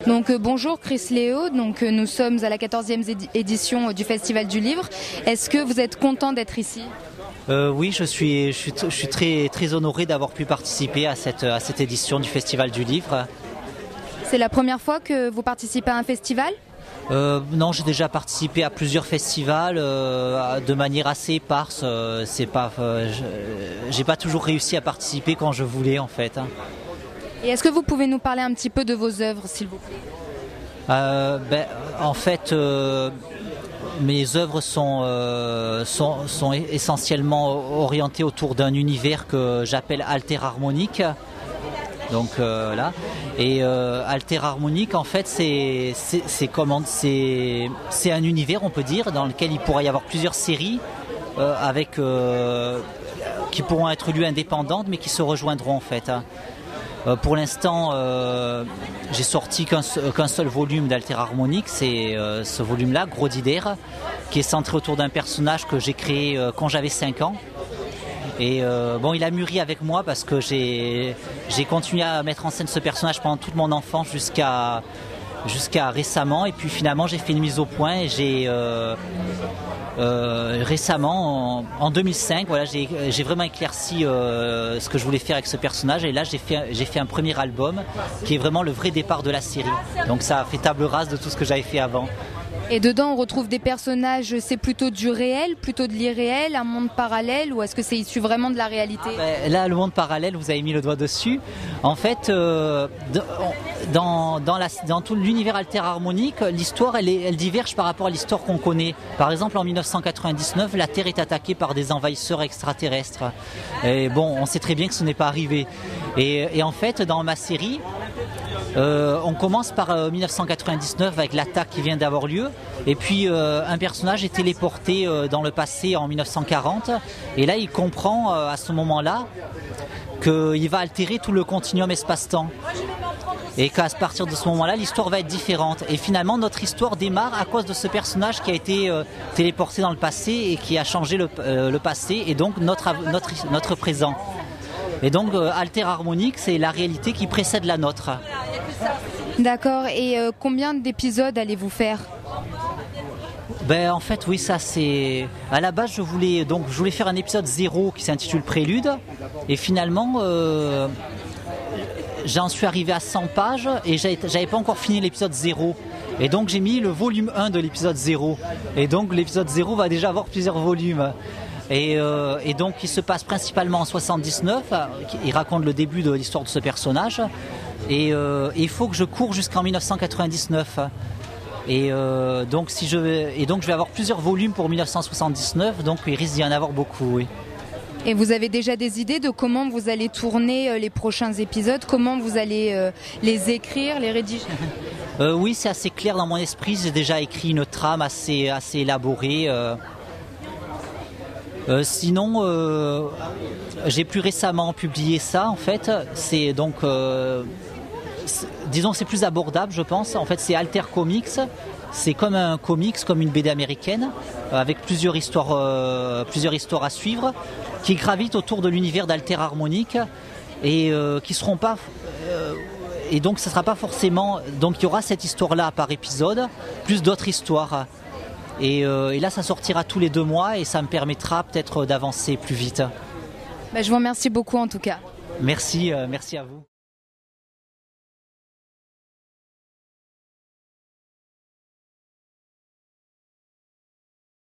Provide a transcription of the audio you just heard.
Donc bonjour Chris Léo, donc nous sommes à la 14e édition du Festival du Livre. Est-ce que vous êtes content d'être ici ? Oui, je suis très, très honoré d'avoir pu participer à cette édition du Festival du Livre. C'est la première fois que vous participez à un festival ? Non, j'ai déjà participé à plusieurs festivals de manière assez éparse. J'ai pas toujours réussi à participer quand je voulais en fait. Et est-ce que vous pouvez nous parler un petit peu de vos œuvres, s'il vous plaît ? En fait, mes œuvres sont essentiellement orientées autour d'un univers que j'appelle alter harmonique. Donc là, et alter harmonique, en fait, c'est un univers, on peut dire, dans lequel il pourrait y avoir plusieurs séries qui pourront être lues indépendantes, mais qui se rejoindront en fait. Pour l'instant, j'ai sorti qu'un seul volume d'Alter Harmonique, c'est ce volume-là, Grodider, qui est centré autour d'un personnage que j'ai créé quand j'avais 5 ans. Et il a mûri avec moi parce que j'ai continué à mettre en scène ce personnage pendant toute mon enfance jusqu'à récemment. Et puis finalement, j'ai fait une mise au point et j'ai récemment, en 2005, voilà, j'ai vraiment éclairci ce que je voulais faire avec ce personnage. Et là, j'ai fait un premier album qui est vraiment le vrai départ de la série. Donc ça a fait table rase de tout ce que j'avais fait avant. Et dedans, on retrouve des personnages, c'est plutôt du réel, plutôt de l'irréel, un monde parallèle, ou est-ce que c'est issu vraiment de la réalité ? Là, le monde parallèle, vous avez mis le doigt dessus. En fait, dans tout l'univers alter harmonique, l'histoire, elle diverge par rapport à l'histoire qu'on connaît. Par exemple, en 1999, la Terre est attaquée par des envahisseurs extraterrestres. Et bon, on sait très bien que ce n'est pas arrivé. Et en fait, dans ma série, on commence par 1999 avec l'attaque qui vient d'avoir lieu, et puis un personnage est téléporté dans le passé en 1940, et là il comprend à ce moment-là qu'il va altérer tout le continuum espace-temps, et qu'à partir de ce moment-là l'histoire va être différente. Et finalement notre histoire démarre à cause de ce personnage qui a été téléporté dans le passé et qui a changé le passé, et donc notre présent. Et donc alter harmonique, c'est la réalité qui précède la nôtre. D'accord, et combien d'épisodes allez-vous faire ? En fait, oui, ça c'est... À la base, je voulais faire un épisode 0 qui s'intitule Prélude, et finalement, j'en suis arrivé à 100 pages, et j'avais pas encore fini l'épisode 0. Et donc j'ai mis le volume 1 de l'épisode 0. Et donc l'épisode 0 va déjà avoir plusieurs volumes. Et donc il se passe principalement en 79, il raconte le début de l'histoire de ce personnage, et il faut que je cours jusqu'en 1999, et donc je vais avoir plusieurs volumes pour 1979, donc il risque d'y en avoir beaucoup, oui. Et vous avez déjà des idées de comment vous allez tourner les prochains épisodes, comment vous allez les écrire, les rédiger ? Oui, c'est assez clair dans mon esprit, j'ai déjà écrit une trame assez élaborée. Sinon, j'ai plus récemment publié ça. En fait, c'est donc, disons, c'est plus abordable, je pense. En fait, c'est Alter Comics. C'est comme un comics, comme une BD américaine, avec plusieurs histoires à suivre, qui gravitent autour de l'univers d'Alter Harmonique et qui seront pas. Et donc, ça sera pas forcément. Donc, il y aura cette histoire-là par épisode, plus d'autres histoires. Et là, ça sortira tous les 2 mois et ça me permettra peut-être d'avancer plus vite. Je vous remercie beaucoup en tout cas. Merci à vous.